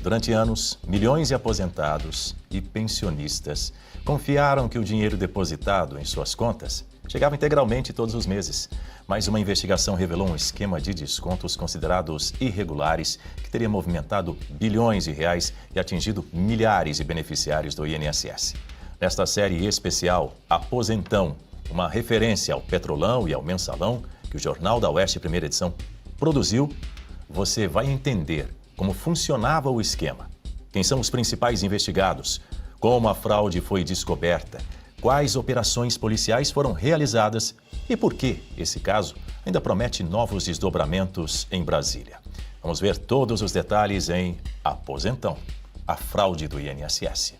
Durante anos, milhões de aposentados e pensionistas confiaram que o dinheiro depositado em suas contas chegava integralmente todos os meses. Mas uma investigação revelou um esquema de descontos considerados irregulares que teria movimentado bilhões de reais e atingido milhares de beneficiários do INSS. Nesta série especial, Aposentão, uma referência ao Petrolão e ao Mensalão, que o Jornal da Oeste, primeira edição, produziu, você vai entender como funcionava o esquema, quem são os principais investigados, como a fraude foi descoberta, quais operações policiais foram realizadas e por que esse caso ainda promete novos desdobramentos em Brasília. Vamos ver todos os detalhes em Aposentão, a fraude do INSS.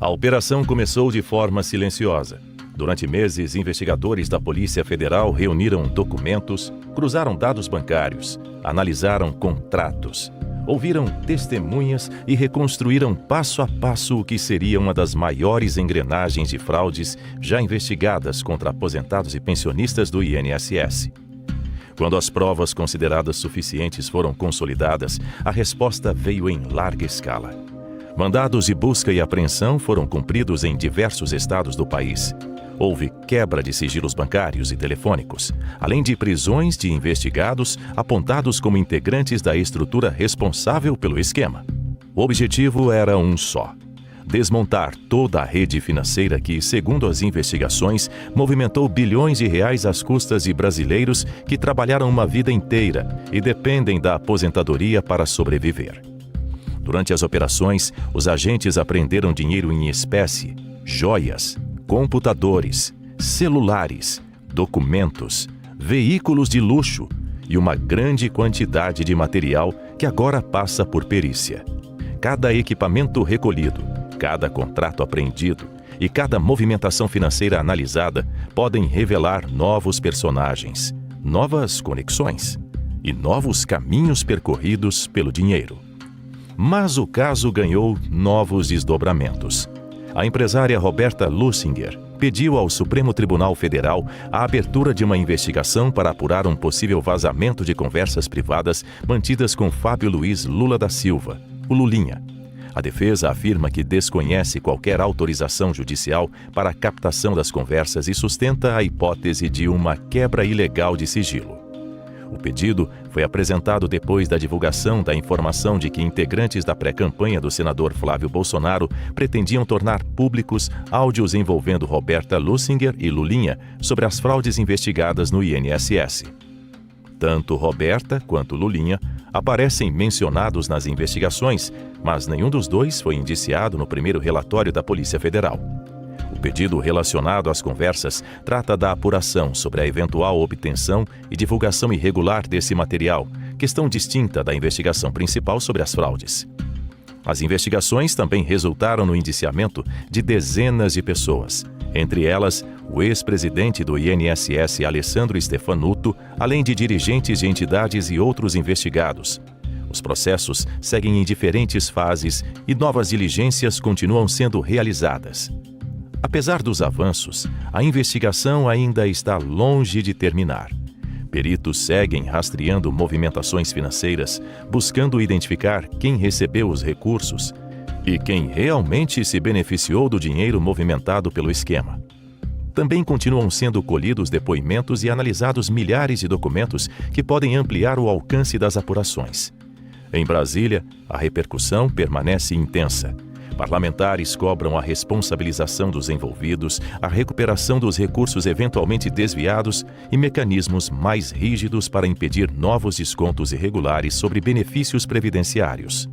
A operação começou de forma silenciosa. Durante meses, investigadores da Polícia Federal reuniram documentos, cruzaram dados bancários, analisaram contratos, ouviram testemunhas e reconstruíram passo a passo o que seria uma das maiores engrenagens de fraudes já investigadas contra aposentados e pensionistas do INSS. Quando as provas consideradas suficientes foram consolidadas, a resposta veio em larga escala. Mandados de busca e apreensão foram cumpridos em diversos estados do país. Houve quebra de sigilos bancários e telefônicos, além de prisões de investigados apontados como integrantes da estrutura responsável pelo esquema. O objetivo era um só: desmontar toda a rede financeira que, segundo as investigações, movimentou bilhões de reais às custas de brasileiros que trabalharam uma vida inteira e dependem da aposentadoria para sobreviver. Durante as operações, os agentes apreenderam dinheiro em espécie, joias, computadores, celulares, documentos, veículos de luxo e uma grande quantidade de material que agora passa por perícia. Cada equipamento recolhido, cada contrato apreendido e cada movimentação financeira analisada podem revelar novos personagens, novas conexões e novos caminhos percorridos pelo dinheiro. Mas o caso ganhou novos desdobramentos. A empresária Roberta Lussinger pediu ao Supremo Tribunal Federal a abertura de uma investigação para apurar um possível vazamento de conversas privadas mantidas com Fábio Luiz Lula da Silva, o Lulinha. A defesa afirma que desconhece qualquer autorização judicial para a captação das conversas e sustenta a hipótese de uma quebra ilegal de sigilo. O pedido foi apresentado depois da divulgação da informação de que integrantes da pré-campanha do senador Flávio Bolsonaro pretendiam tornar públicos áudios envolvendo Roberta Lussinger e Lulinha sobre as fraudes investigadas no INSS. Tanto Roberta quanto Lulinha aparecem mencionados nas investigações, mas nenhum dos dois foi indiciado no primeiro relatório da Polícia Federal. O pedido relacionado às conversas trata da apuração sobre a eventual obtenção e divulgação irregular desse material, questão distinta da investigação principal sobre as fraudes. As investigações também resultaram no indiciamento de dezenas de pessoas, entre elas o ex-presidente do INSS, Alessandro Stefanuto, além de dirigentes de entidades e outros investigados. Os processos seguem em diferentes fases e novas diligências continuam sendo realizadas. Apesar dos avanços, a investigação ainda está longe de terminar. Peritos seguem rastreando movimentações financeiras, buscando identificar quem recebeu os recursos e quem realmente se beneficiou do dinheiro movimentado pelo esquema. Também continuam sendo colhidos depoimentos e analisados milhares de documentos que podem ampliar o alcance das apurações. Em Brasília, a repercussão permanece intensa. Parlamentares cobram a responsabilização dos envolvidos, a recuperação dos recursos eventualmente desviados e mecanismos mais rígidos para impedir novos descontos irregulares sobre benefícios previdenciários.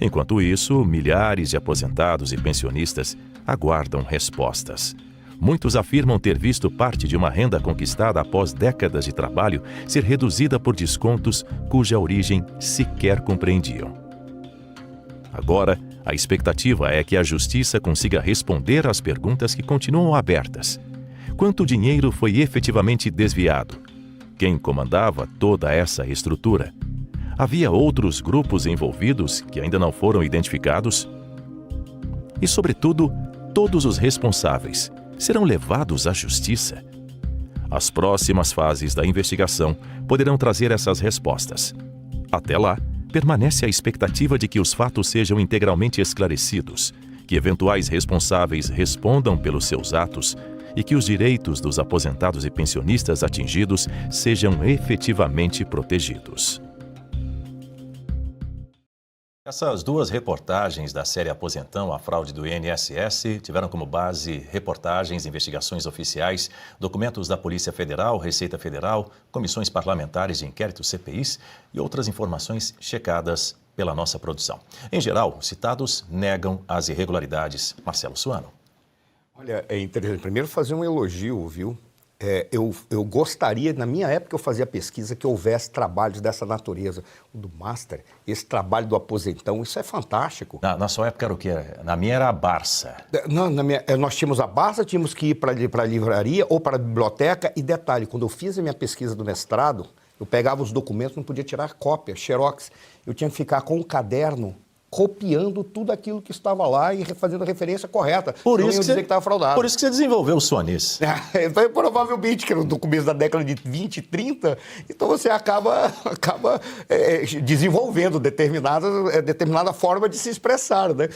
Enquanto isso, milhares de aposentados e pensionistas aguardam respostas. Muitos afirmam ter visto parte de uma renda conquistada após décadas de trabalho ser reduzida por descontos cuja origem sequer compreendiam. Agora, a expectativa é que a Justiça consiga responder às perguntas que continuam abertas. Quanto dinheiro foi efetivamente desviado? Quem comandava toda essa estrutura? Havia outros grupos envolvidos que ainda não foram identificados? E, sobretudo, todos os responsáveis serão levados à justiça? As próximas fases da investigação poderão trazer essas respostas. Até lá, permanece a expectativa de que os fatos sejam integralmente esclarecidos, que eventuais responsáveis respondam pelos seus atos e que os direitos dos aposentados e pensionistas atingidos sejam efetivamente protegidos. Essas duas reportagens da série Aposentão, a fraude do INSS, tiveram como base reportagens, investigações oficiais, documentos da Polícia Federal, Receita Federal, comissões parlamentares de inquérito, CPIs e outras informações checadas pela nossa produção. Em geral, os citados negam as irregularidades. Marcelo Suano. Olha, é interessante. Primeiro fazer um elogio, viu? Eu gostaria, na minha época eu fazia pesquisa, que houvesse trabalhos dessa natureza. O do Master, esse trabalho do Aposentão, isso é fantástico. Na sua época era o quê? Na minha era a Barça. Não, nós tínhamos a Barça, tínhamos que ir para a livraria ou para a biblioteca. E detalhe, quando eu fiz a minha pesquisa do mestrado, eu pegava os documentos, não podia tirar cópia, xerox. Eu tinha que ficar com um caderno copiando tudo aquilo que estava lá e fazendo a referência correta. Por isso que estava fraudado. Por isso que você desenvolveu o suanice. Provavelmente, que era no começo da década de 20, 30, então você acaba desenvolvendo determinada forma de se expressar, né?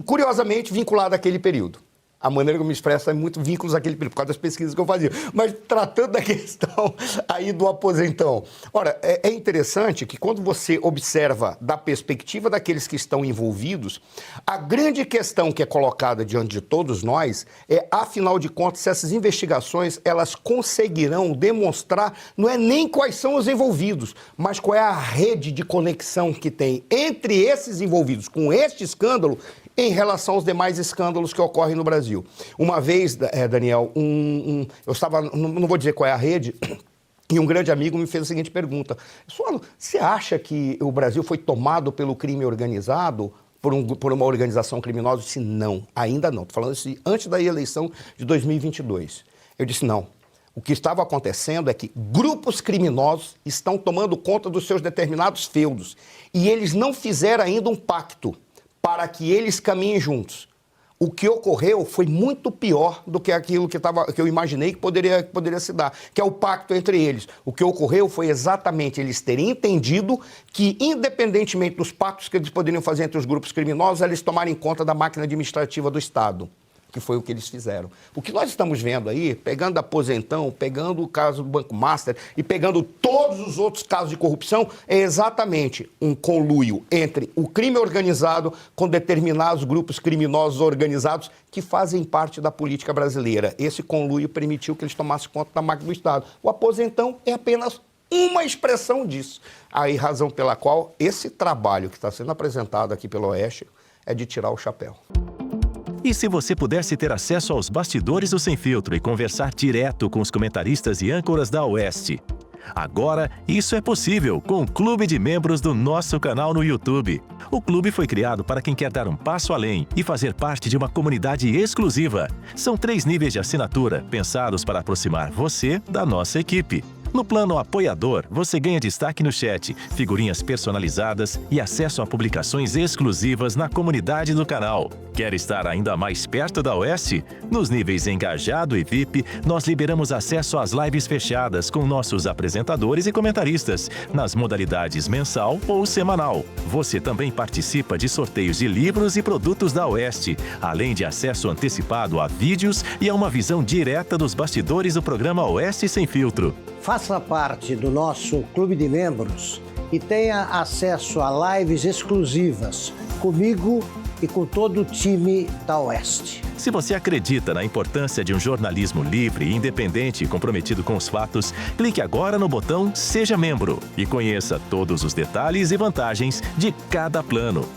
Curiosamente, vinculado àquele período. A maneira que eu me expresso é muito vínculos àquele período, por causa das pesquisas que eu fazia. Mas tratando da questão aí do aposentão. Ora, é interessante que quando você observa da perspectiva daqueles que estão envolvidos, a grande questão que é colocada diante de todos nós é, afinal de contas, se essas investigações elas conseguirão demonstrar, não é nem quais são os envolvidos, mas qual é a rede de conexão que tem entre esses envolvidos com este escândalo em relação aos demais escândalos que ocorrem no Brasil. Uma vez, Daniel, eu estava, não vou dizer qual é a rede, e um grande amigo me fez a seguinte pergunta: Suano, você acha que o Brasil foi tomado pelo crime organizado, por uma organização criminosa? Eu disse, não, ainda não. Estou falando isso antes da eleição de 2022. Eu disse, não. O que estava acontecendo é que grupos criminosos estão tomando conta dos seus determinados feudos, e eles não fizeram ainda um pacto para que eles caminhem juntos. O que ocorreu foi muito pior do que aquilo que eu imaginei que poderia se dar, que é o pacto entre eles. O que ocorreu foi exatamente eles terem entendido que, independentemente dos pactos que eles poderiam fazer entre os grupos criminosos, eles tomarem conta da máquina administrativa do Estado, que foi o que eles fizeram. O que nós estamos vendo aí, pegando Aposentão, pegando o caso do Banco Master e pegando todos os outros casos de corrupção, é exatamente um conluio entre o crime organizado com determinados grupos criminosos organizados que fazem parte da política brasileira. Esse conluio permitiu que eles tomassem conta da máquina do Estado. O Aposentão é apenas uma expressão disso. Aí, razão pela qual esse trabalho que está sendo apresentado aqui pelo Oeste é de tirar o chapéu. E se você pudesse ter acesso aos bastidores do Sem Filtro e conversar direto com os comentaristas e âncoras da Oeste? Agora, isso é possível com o Clube de Membros do nosso canal no YouTube. O clube foi criado para quem quer dar um passo além e fazer parte de uma comunidade exclusiva. São 3 níveis de assinatura, pensados para aproximar você da nossa equipe. No plano apoiador, você ganha destaque no chat, figurinhas personalizadas e acesso a publicações exclusivas na comunidade do canal. Quer estar ainda mais perto da Oeste? Nos níveis Engajado e VIP, nós liberamos acesso às lives fechadas com nossos apresentadores e comentaristas, nas modalidades mensal ou semanal. Você também participa de sorteios de livros e produtos da Oeste, além de acesso antecipado a vídeos e a uma visão direta dos bastidores do programa Oeste Sem Filtro. Faça parte do nosso clube de membros e tenha acesso a lives exclusivas comigo e com todo o time da Oeste. Se você acredita na importância de um jornalismo livre, independente e comprometido com os fatos, clique agora no botão Seja Membro e conheça todos os detalhes e vantagens de cada plano.